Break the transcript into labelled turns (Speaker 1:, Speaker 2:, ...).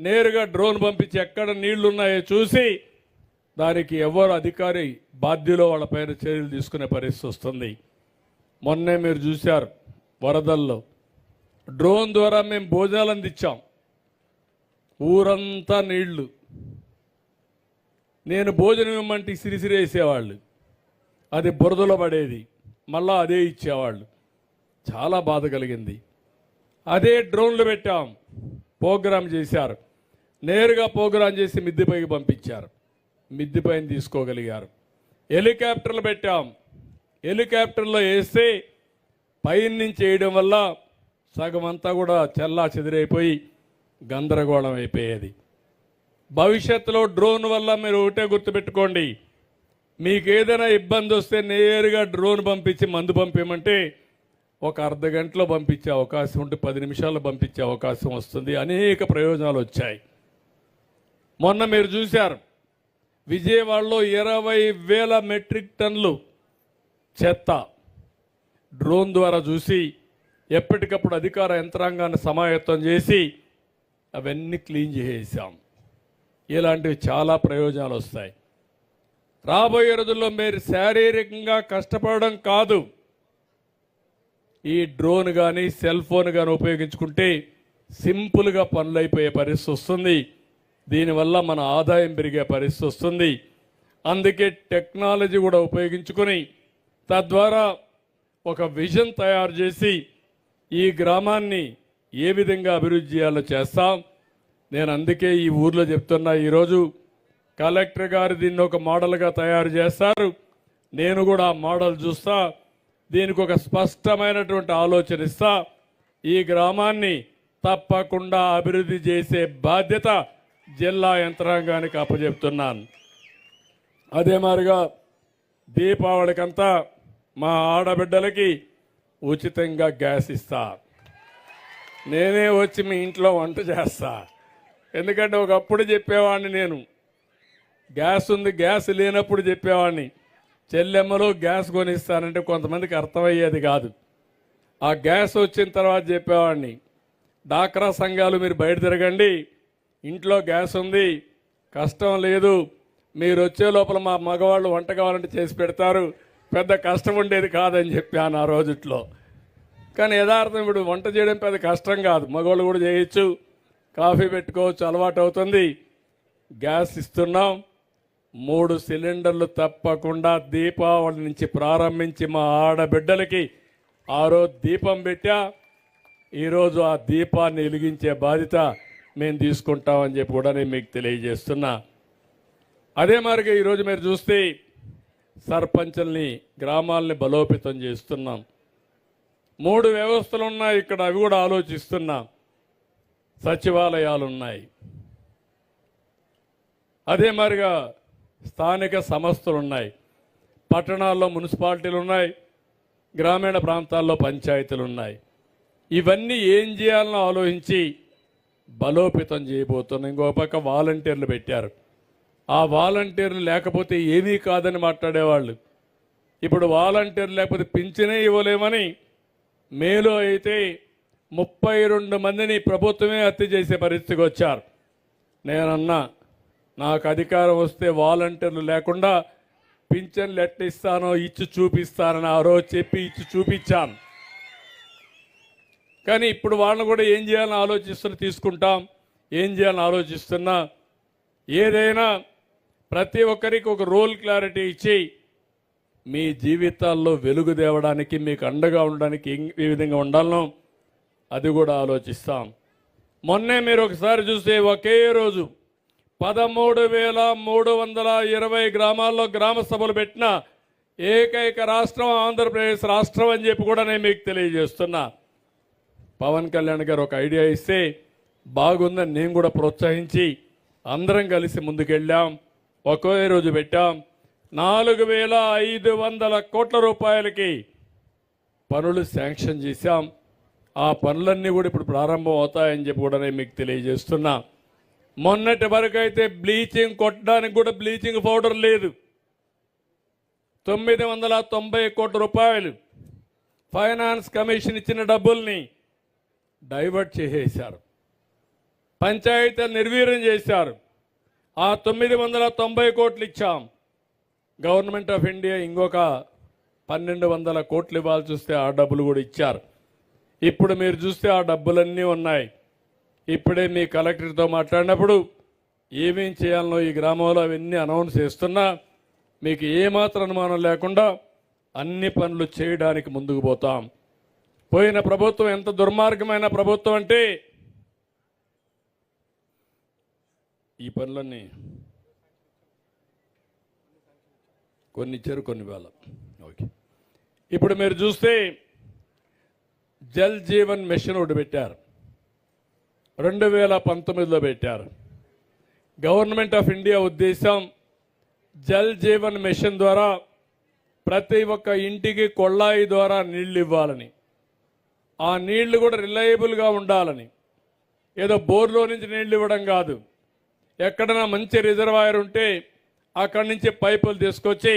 Speaker 1: నేరుగా డ్రోన్ పంపించి ఎక్కడ నీళ్లు ఉన్నాయో చూసి దానికి ఎవరు అధికారి బాధ్యులో వాళ్ళ పైన చర్యలు తీసుకునే పరిస్థితి వస్తుంది. మొన్నే మీరు చూశారు వరదల్లో డ్రోన్ ద్వారా మేము భోజనాలు అందించాం. ఊరంతా నీళ్లు. నేను భోజనం ఇవ్వమంటే సిరిసిరి వేసేవాళ్ళు, అది బురదలో పడేది, మళ్ళా అదే ఇచ్చేవాళ్ళు. చాలా బాధ కలిగింది. అదే డ్రోన్లు పెట్టాం, ప్రోగ్రాం చేశారు. నేరుగా ప్రోగ్రాం చేసి మిద్దెపైకి పంపించారు, మిద్దెపైన తీసుకోగలిగారు. హెలికాప్టర్లు పెట్టాం, హెలికాప్టర్లో వేస్తే పైన నుంచి వేయడం వల్ల సగం అంతా కూడా చెల్లా చెదిరైపోయి గందరగోళం అయిపోయేది. భవిష్యత్తులో డ్రోన్ వల్ల మీరు ఒకటే గుర్తుపెట్టుకోండి, మీకు ఏదైనా ఇబ్బంది వస్తే నేరుగా డ్రోన్ పంపించి మందు పంపించమంటే ఒక అర్ధ గంటలో పంపించే అవకాశం ఉంటే 10 నిమిషాల్లో పంపించే అవకాశం వస్తుంది. అనేక ప్రయోజనాలు వచ్చాయి. మొన్న మీరు చూశారు విజయవాడలో 20,000 మెట్రిక్ టన్నులు చెత్త డ్రోన్ ద్వారా చూసి ఎప్పటికప్పుడు అధికార యంత్రాంగాన్ని సమాయత్తం చేసి అవన్నీ క్లీన్ చేసేసాం. ఇలాంటివి చాలా ప్రయోజనాలు వస్తాయి. రాబోయే రోజుల్లో మీరు శారీరకంగా కష్టపడడం కాదు, ఈ డ్రోన్ కానీ సెల్ ఫోన్ కానీ ఉపయోగించుకుంటే సింపుల్గా పనులు అయిపోయే పరిస్థితి వస్తుంది. దీనివల్ల మన ఆదాయం పెరిగే పరిస్థితి వస్తుంది. అందుకే టెక్నాలజీ కూడా ఉపయోగించుకొని తద్వారా ఒక విజన్ తయారు చేసి ఈ గ్రామాన్ని ఏ విధంగా అభివృద్ధి చేయాలో చేస్తాం. నేను అందుకే ఈ ఊర్లో చెప్తున్నా, ఈరోజు కలెక్టర్ గారు దీన్ని ఒక మోడల్గా తయారు చేస్తారు. నేను కూడా ఆ మోడల్ చూస్తా, దీనికి ఒక స్పష్టమైనటువంటి ఆలోచన ఇస్తా. ఈ గ్రామాన్ని తప్పకుండా అభివృద్ధి చేసే బాధ్యత జిల్లా యంత్రాంగానికి అప్పచెప్తున్నాను. అదే మాదిరిగా దీపావళికంతా మా ఆడబిడ్డలకి ఉచితంగా గ్యాస్ ఇస్తా. నేనే వచ్చి మీ ఇంట్లో వంట చేస్తా. ఎందుకంటే ఒకప్పుడు చెప్పేవాడిని, నేను గ్యాస్ ఉంది, గ్యాస్ లేనప్పుడు చెప్పేవాడిని చెల్లెమ్మలో గ్యాస్ కొనిస్తానంటే కొంతమందికి అర్థమయ్యేది కాదు. ఆ గ్యాస్ వచ్చిన తర్వాత చెప్పేవాడిని, డాక్రా సంఘాలు మీరు బయట తిరగండి, ఇంట్లో గ్యాస్ ఉంది, కష్టం లేదు, మీరు వచ్చే లోపల మా మగవాళ్ళు వంట కావాలంటే చేసి పెడతారు, పెద్ద కష్టం ఉండేది కాదని చెప్పాను ఆ రోజుట్లో. కానీ యథార్థం ఇప్పుడు వంట చేయడం పెద్ద కష్టం కాదు, మగవాళ్ళు కూడా చేయొచ్చు, కాఫీ పెట్టుకోవచ్చు, అలవాటు అవుతుంది. గ్యాస్ ఇస్తున్నాం. 3 సిలిండర్లు తప్పకుండా దీపావళి నుంచి ప్రారంభించి మా ఆడబిడ్డలకి ఆ రోజు దీపం పెట్టా. ఈరోజు ఆ దీపాన్ని వెలిగించే బాధ్యత మేము తీసుకుంటామని చెప్పి కూడా నేను మీకు తెలియజేస్తున్నా. అదే మరిగా ఈరోజు మీరు చూస్తే సర్పంచుల్ని, గ్రామాలని బలోపేతం చేస్తున్నాం. 3 వ్యవస్థలు ఉన్నాయి ఇక్కడ, అవి కూడా ఆలోచిస్తున్నాం. సచివాలయాలు ఉన్నాయి, అదే మరిగా స్థానిక సంస్థలు ఉన్నాయి, పట్టణాల్లో మున్సిపాలిటీలు ఉన్నాయి, గ్రామీణ ప్రాంతాల్లో పంచాయతీలు ఉన్నాయి. ఇవన్నీ ఏం చేయాలని ఆలోచించి బలోపేతం చేయబోతున్నాం. ఇంకో పక్క వాలంటీర్లు పెట్టారు. ఆ వాలంటీర్లు లేకపోతే ఏమీ కాదని మాట్లాడేవాళ్ళు. ఇప్పుడు వాలంటీర్లు లేకపోతే పింఛనే ఇవ్వలేమని మేలో అయితే 32 మందిని ప్రభుత్వమే హత్య చేసే పరిస్థితికి వచ్చారు. నేనన్నా, నాకు అధికారం వస్తే వాలంటీర్లు లేకుండా పింఛన్లు ఎట్లా ఇస్తానో ఇచ్చి చూపిస్తానని ఆ రోజు చెప్పి ఇచ్చి చూపించాను. కానీ ఇప్పుడు వాళ్ళని కూడా ఏం చేయాలని ఆలోచిస్తున్నా, తీసుకుంటాం, ఏం చేయాలని ఆలోచిస్తున్నా. ఏదైనా ప్రతి ఒక్కరికి ఒక రోల్ క్లారిటీ ఇచ్చి మీ జీవితాల్లో వెలుగు తేవడానికి, మీకు అండగా ఉండడానికి ఏ విధంగా ఉండాలనో అది కూడా ఆలోచిస్తాం. మొన్నే మీరు ఒకసారి చూస్తే ఒకే రోజు 13,320 గ్రామాల్లో గ్రామ సభలు పెట్టిన ఏకైక రాష్ట్రం ఆంధ్రప్రదేశ్ రాష్ట్రం అని చెప్పి కూడా నేను మీకు తెలియజేస్తున్నా. పవన్ కళ్యాణ్ గారు ఒక ఐడియా ఇస్తే బాగుందని నేను కూడా ప్రోత్సహించి అందరం కలిసి ముందుకెళ్ళాం. ఒకే రోజు పెట్టాం. 4,500 కోట్ల రూపాయలకి పనులు శాంక్షన్ చేశాం. ఆ పనులన్నీ కూడా ఇప్పుడు ప్రారంభం అవుతాయని చెప్పి కూడా నేను మీకు తెలియజేస్తున్నా. మొన్నటి వరకు అయితే బ్లీచింగ్ కొట్టడానికి కూడా బ్లీచింగ్ పౌడర్ లేదు. 990 కోట్ల రూపాయలు ఫైనాన్స్ కమిషన్ ఇచ్చిన డబ్బుల్ని డైవర్ట్ చేసేశారు. పంచాయతీలు నిర్వీర్యం చేశారు. ఆ 990 కోట్లు ఇచ్చాం. గవర్నమెంట్ ఆఫ్ ఇండియా ఇంకొక 1200 కోట్లు ఇవ్వాల్సి వస్తే ఆ డబ్బులు కూడా ఇచ్చారు. ఇప్పుడు మీరు చూస్తే ఆ డబ్బులన్నీ ఉన్నాయి. ఇప్పుడే మీ కలెక్టర్తో మాట్లాడినప్పుడు ఏమేం చేయాలనో ఈ గ్రామంలో అవన్నీ అనౌన్స్ చేస్తున్నా మీకు ఏమాత్రం అనుమానం లేకుండా అన్ని పనులు చేయడానికి ముందుకు పోతాం. పోయిన ప్రభుత్వం ఎంత దుర్మార్గమైన ప్రభుత్వం అంటే ఈ పనులన్నీ కొన్ని ఇచ్చారు, కొన్ని వేల. ఓకే, ఇప్పుడు మీరు చూస్తే జల్ జీవన్ మిషన్ ఒకటి పెట్టారు, 2019లో పెట్టారు. గవర్నమెంట్ ఆఫ్ ఇండియా ఉద్దేశం జల్ జీవన్ మిషన్ ద్వారా ప్రతి ఒక్క ఇంటికి కొళాయి ద్వారా నీళ్లు ఇవ్వాలని, ఆ నీళ్లు కూడా రిలయబుల్గా ఉండాలని. ఏదో బోర్లో నుంచి నీళ్లు ఇవ్వడం కాదు, ఎక్కడైనా మంచి రిజర్వాయర్ ఉంటే అక్కడి నుంచి పైపులు తీసుకొచ్చి